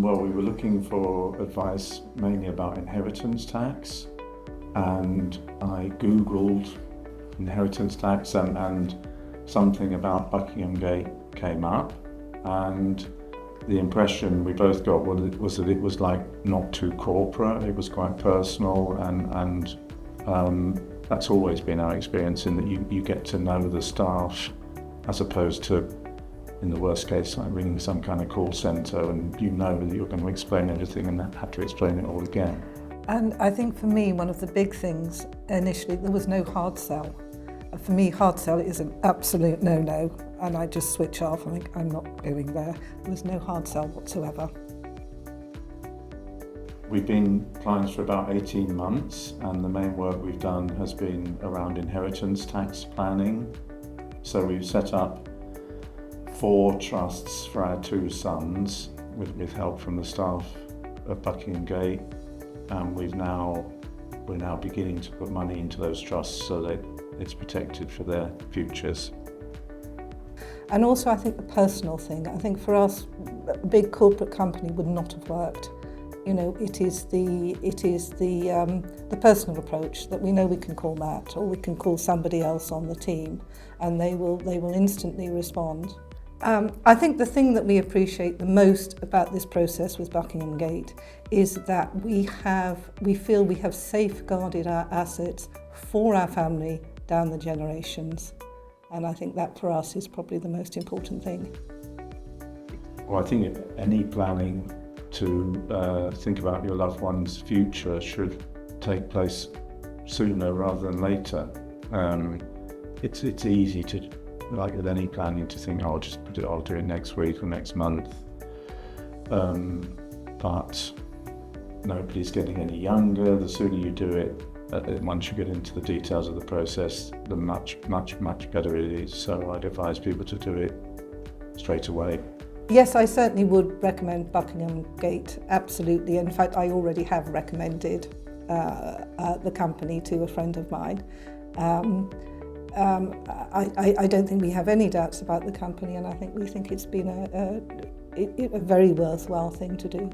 Well, we were looking for advice mainly about inheritance tax, and I googled inheritance tax and something about Buckingham Gate came up, and the impression we both got was that it was like not too corporate, it was quite personal, and that's always been our experience, in that you get to know the staff as opposed to, in the worst case, like ringing some kind of call centre and you know that you're going to explain everything and have to explain it all again. And I think for me, one of the big things initially, there was no hard sell. For me, hard sell is an absolute no-no, and I just switch off. I think I'm not going there. There was no hard sell whatsoever. We've been clients for about 18 months, and the main work we've done has been around inheritance tax planning. So we've set up 4 trusts for our 2 sons with help from the staff of Buckingham Gate, and we're now beginning to put money into those trusts so that it's protected for their futures. And also I think the personal thing, I think for us, a big corporate company would not have worked. You know, it is the personal approach that we know we can call Matt or we can call somebody else on the team, and they will instantly respond. I think the thing that we appreciate the most about this process with Buckingham Gate is that we feel we have safeguarded our assets for our family down the generations, and I think that for us is probably the most important thing. Well, I think any planning to think about your loved one's future should take place sooner rather than later. It's easy to, like with any planning, to think, I'll do it next week or next month. But nobody's getting any younger. The sooner you do it, once you get into the details of the process, the much better it is. So I'd advise people to do it straight away. Yes, I certainly would recommend Buckingham Gate, absolutely. In fact, I already have recommended the company to a friend of mine. I don't think we have any doubts about the company, and I think we think it's been a very worthwhile thing to do.